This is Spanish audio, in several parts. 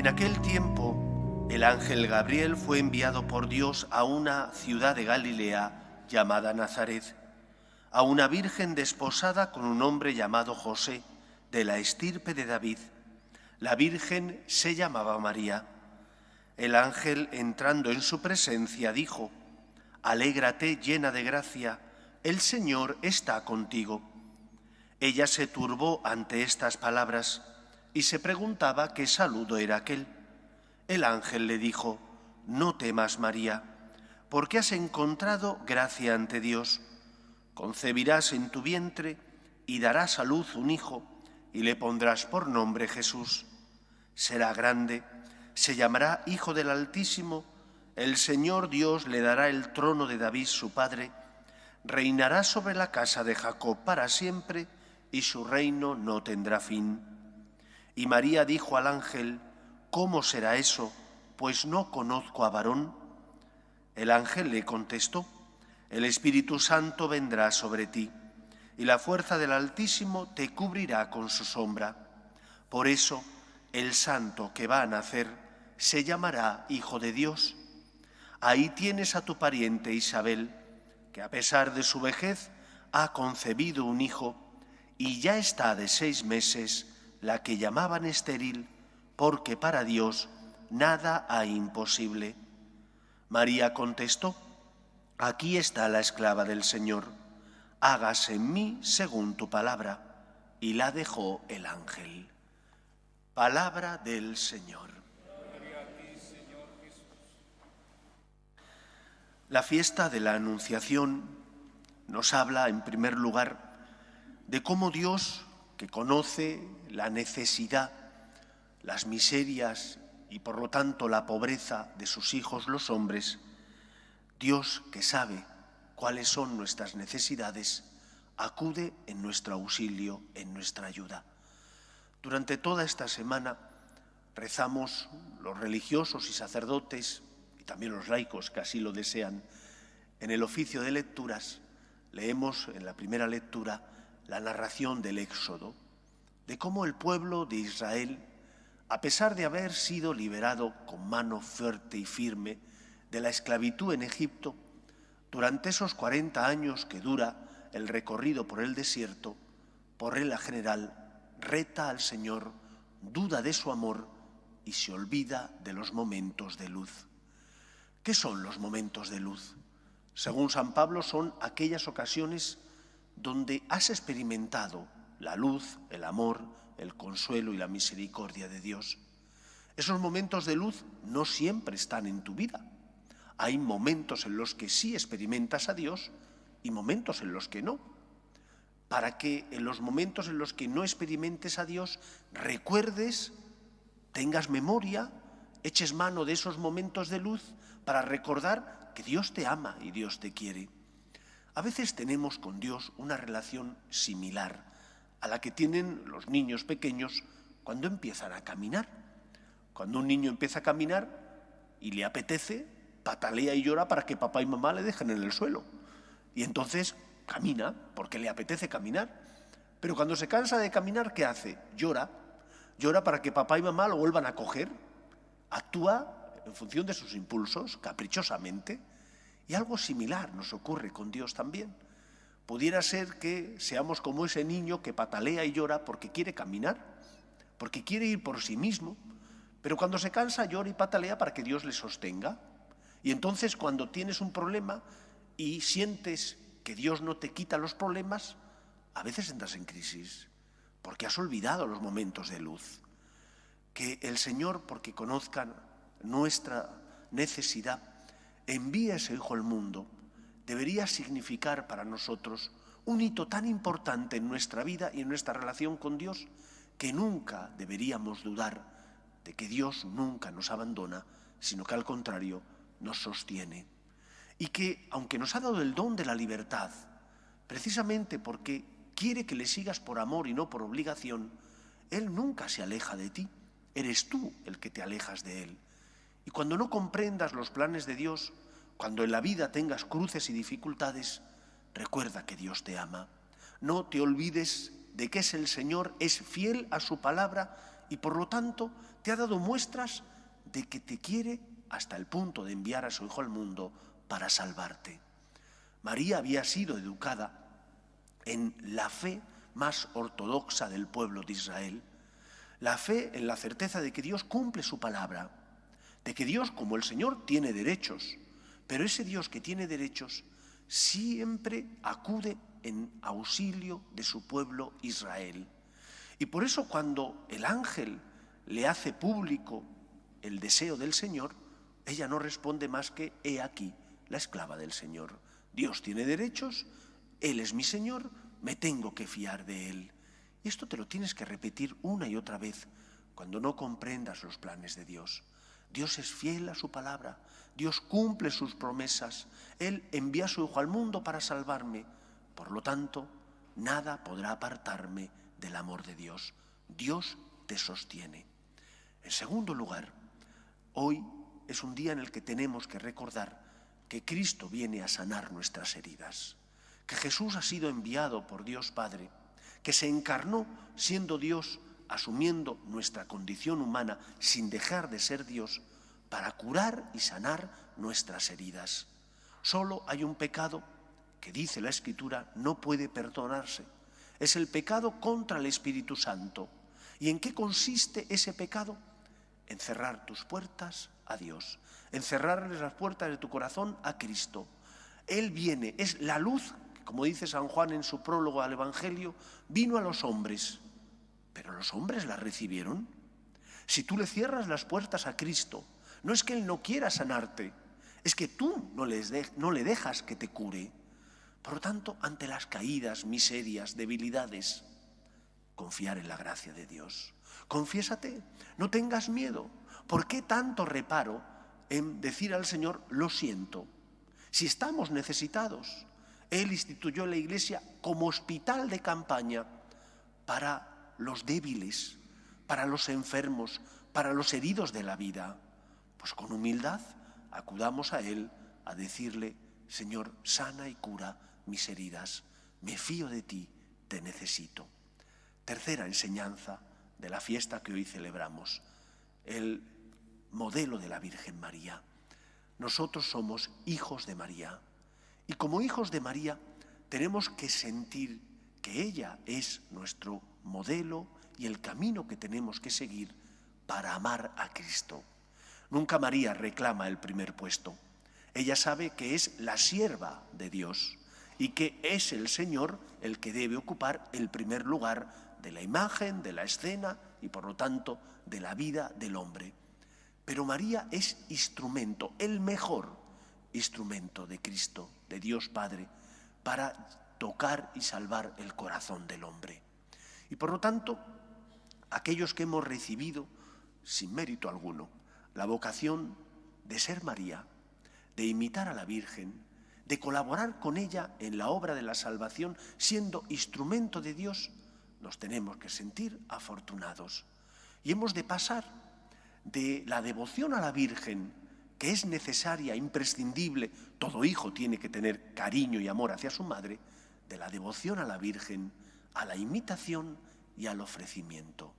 En aquel tiempo, el ángel Gabriel fue enviado por Dios a una ciudad de Galilea llamada Nazaret, a una virgen desposada con un hombre llamado José, de la estirpe de David. La virgen se llamaba María. El ángel, entrando en su presencia, dijo: «Alégrate, llena de gracia, el Señor está contigo». Ella se turbó ante estas palabras y se preguntaba qué saludo era aquel. El ángel le dijo: «No temas, María, porque has encontrado gracia ante Dios. Concebirás en tu vientre y darás a luz un hijo, y le pondrás por nombre Jesús. Será grande, se llamará Hijo del Altísimo. El Señor Dios le dará el trono de David su padre. Reinará sobre la casa de Jacob para siempre, y su reino no tendrá fin». Y María dijo al ángel: «¿Cómo será eso? Pues no conozco a varón». El ángel le contestó: «El Espíritu Santo vendrá sobre ti, y la fuerza del Altísimo te cubrirá con su sombra. Por eso, el santo que va a nacer se llamará Hijo de Dios. Ahí tienes a tu pariente Isabel, que a pesar de su vejez ha concebido un hijo, y ya está de 6 meses la que llamaban estéril, porque para Dios nada hay imposible». María contestó: «Aquí está la esclava del Señor, hágase en mí según tu palabra». Y la dejó el ángel. Palabra del Señor. Gloria a ti, Señor Jesús. La fiesta de la Anunciación nos habla, en primer lugar, de cómo Dios, que conoce la necesidad, las miserias y por lo tanto la pobreza de sus hijos los hombres, Dios que sabe cuáles son nuestras necesidades, acude en nuestro auxilio, en nuestra ayuda. Durante toda esta semana rezamos los religiosos y sacerdotes, y también los laicos que así lo desean, en el oficio de lecturas. Leemos en la primera lectura la narración del Éxodo, de cómo el pueblo de Israel, a pesar de haber sido liberado con mano fuerte y firme de la esclavitud en Egipto, durante esos 40 años que dura el recorrido por el desierto, por regla general, reta al Señor, duda de su amor y se olvida de los momentos de luz. ¿Qué son los momentos de luz? Según San Pablo, son aquellas ocasiones donde has experimentado la luz, el amor, el consuelo y la misericordia de Dios. Esos momentos de luz no siempre están en tu vida. Hay momentos en los que sí experimentas a Dios y momentos en los que no. Para que en los momentos en los que no experimentes a Dios recuerdes, tengas memoria, eches mano de esos momentos de luz para recordar que Dios te ama y Dios te quiere. A veces tenemos con Dios una relación similar a la que tienen los niños pequeños cuando empiezan a caminar. Cuando un niño empieza a caminar y le apetece, patalea y llora para que papá y mamá le dejen en el suelo. Y entonces camina porque le apetece caminar. Pero cuando se cansa de caminar, ¿qué hace? Llora. Llora para que papá y mamá lo vuelvan a coger. Actúa en función de sus impulsos, caprichosamente. Y algo similar nos ocurre con Dios también. Pudiera ser que seamos como ese niño que patalea y llora porque quiere caminar, porque quiere ir por sí mismo, pero cuando se cansa llora y patalea para que Dios le sostenga. Y entonces cuando tienes un problema y sientes que Dios no te quita los problemas, a veces entras en crisis, porque has olvidado los momentos de luz. Que el Señor, porque conozcan nuestra necesidad, envíe a ese Hijo al mundo, debería significar para nosotros un hito tan importante en nuestra vida y en nuestra relación con Dios, que nunca deberíamos dudar de que Dios nunca nos abandona, sino que al contrario nos sostiene. Y que, aunque nos ha dado el don de la libertad, precisamente porque quiere que le sigas por amor y no por obligación, Él nunca se aleja de ti, eres tú el que te alejas de Él. Y cuando no comprendas los planes de Dios, cuando en la vida tengas cruces y dificultades, recuerda que Dios te ama. No te olvides de que es el Señor, es fiel a su palabra y por lo tanto te ha dado muestras de que te quiere hasta el punto de enviar a su Hijo al mundo para salvarte. María había sido educada en la fe más ortodoxa del pueblo de Israel, la fe en la certeza de que Dios cumple su palabra, de que Dios, como el Señor, tiene derechos, pero ese Dios que tiene derechos siempre acude en auxilio de su pueblo Israel. Y por eso cuando el ángel le hace público el deseo del Señor, ella no responde más que: he aquí, la esclava del Señor. Dios tiene derechos, Él es mi Señor, me tengo que fiar de Él. Y esto te lo tienes que repetir una y otra vez cuando no comprendas los planes de Dios. Dios es fiel a su palabra, Dios cumple sus promesas, Él envía a su Hijo al mundo para salvarme. Por lo tanto, nada podrá apartarme del amor de Dios. Dios te sostiene. En segundo lugar, hoy es un día en el que tenemos que recordar que Cristo viene a sanar nuestras heridas, que Jesús ha sido enviado por Dios Padre, que se encarnó siendo Dios, asumiendo nuestra condición humana sin dejar de ser Dios, para curar y sanar nuestras heridas. Solo hay un pecado que, dice la Escritura, no puede perdonarse. Es el pecado contra el Espíritu Santo. ¿Y en qué consiste ese pecado? En cerrar tus puertas a Dios, en cerrarles las puertas de tu corazón a Cristo. Él viene, es la luz, como dice San Juan en su prólogo al Evangelio, vino a los hombres, pero los hombres la recibieron. Si tú le cierras las puertas a Cristo, no es que Él no quiera sanarte, es que tú no le dejas que te cure. Por lo tanto, ante las caídas, miserias, debilidades, confiar en la gracia de Dios. Confiésate, no tengas miedo. ¿Por qué tanto reparo en decir al Señor: lo siento? Si estamos necesitados, Él instituyó la Iglesia como hospital de campaña para los débiles, para los enfermos, para los heridos de la vida. Pues con humildad acudamos a Él a decirle: Señor, sana y cura mis heridas, me fío de ti, te necesito. Tercera enseñanza de la fiesta que hoy celebramos, el modelo de la Virgen María. Nosotros somos hijos de María y como hijos de María tenemos que sentir que ella es nuestro modelo y el camino que tenemos que seguir para amar a Cristo. Nunca María reclama el primer puesto. Ella sabe que es la sierva de Dios y que es el Señor el que debe ocupar el primer lugar de la imagen, de la escena y por lo tanto de la vida del hombre. Pero María es instrumento, el mejor instrumento de Cristo, de Dios Padre, para tocar y salvar el corazón del hombre. Y por lo tanto, aquellos que hemos recibido, sin mérito alguno, la vocación de ser María, de imitar a la Virgen, de colaborar con ella en la obra de la salvación, siendo instrumento de Dios, nos tenemos que sentir afortunados. Y hemos de pasar de la devoción a la Virgen, que es necesaria, imprescindible, todo hijo tiene que tener cariño y amor hacia su madre, de la devoción a la Virgen, a la imitación y al ofrecimiento.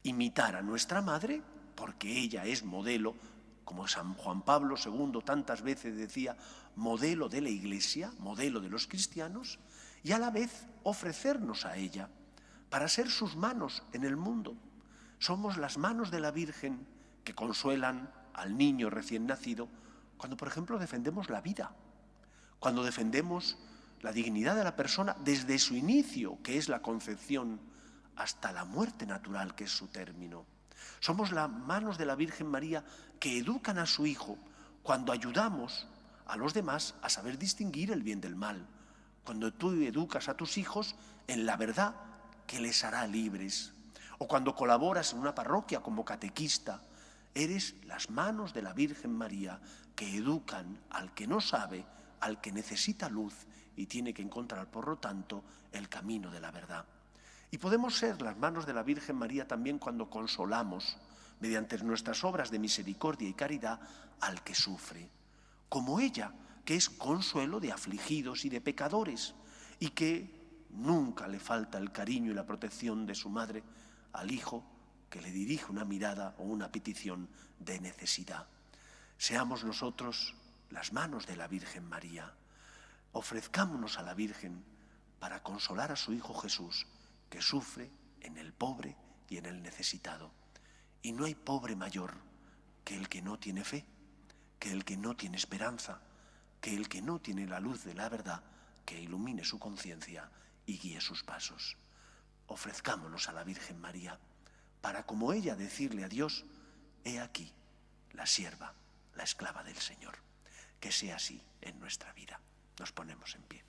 Imitar a nuestra madre, porque ella es modelo, como San Juan Pablo II tantas veces decía, modelo de la Iglesia, modelo de los cristianos, y a la vez ofrecernos a ella para ser sus manos en el mundo. Somos las manos de la Virgen que consuelan al niño recién nacido cuando, por ejemplo, defendemos la vida, cuando defendemos la dignidad de la persona desde su inicio, que es la concepción, hasta la muerte natural, que es su término. Somos las manos de la Virgen María que educan a su hijo cuando ayudamos a los demás a saber distinguir el bien del mal, cuando tú educas a tus hijos en la verdad que les hará libres, o cuando colaboras en una parroquia como catequista. Eres las manos de la Virgen María que educan al que no sabe, al que necesita luz y tiene que encontrar, por lo tanto, el camino de la verdad. Y podemos ser las manos de la Virgen María también cuando consolamos, mediante nuestras obras de misericordia y caridad, al que sufre, como ella, que es consuelo de afligidos y de pecadores, y que nunca le falta el cariño y la protección de su madre al hijo que le dirige una mirada o una petición de necesidad. Seamos nosotros las manos de la Virgen María. Ofrezcámonos a la Virgen para consolar a su Hijo Jesús, que sufre en el pobre y en el necesitado. Y no hay pobre mayor que el que no tiene fe, que el que no tiene esperanza, que el que no tiene la luz de la verdad que ilumine su conciencia y guíe sus pasos. Ofrezcámonos a la Virgen María para, como ella, decirle a Dios: he aquí la sierva, la esclava del Señor. Que sea así en nuestra vida. Nos ponemos en pie.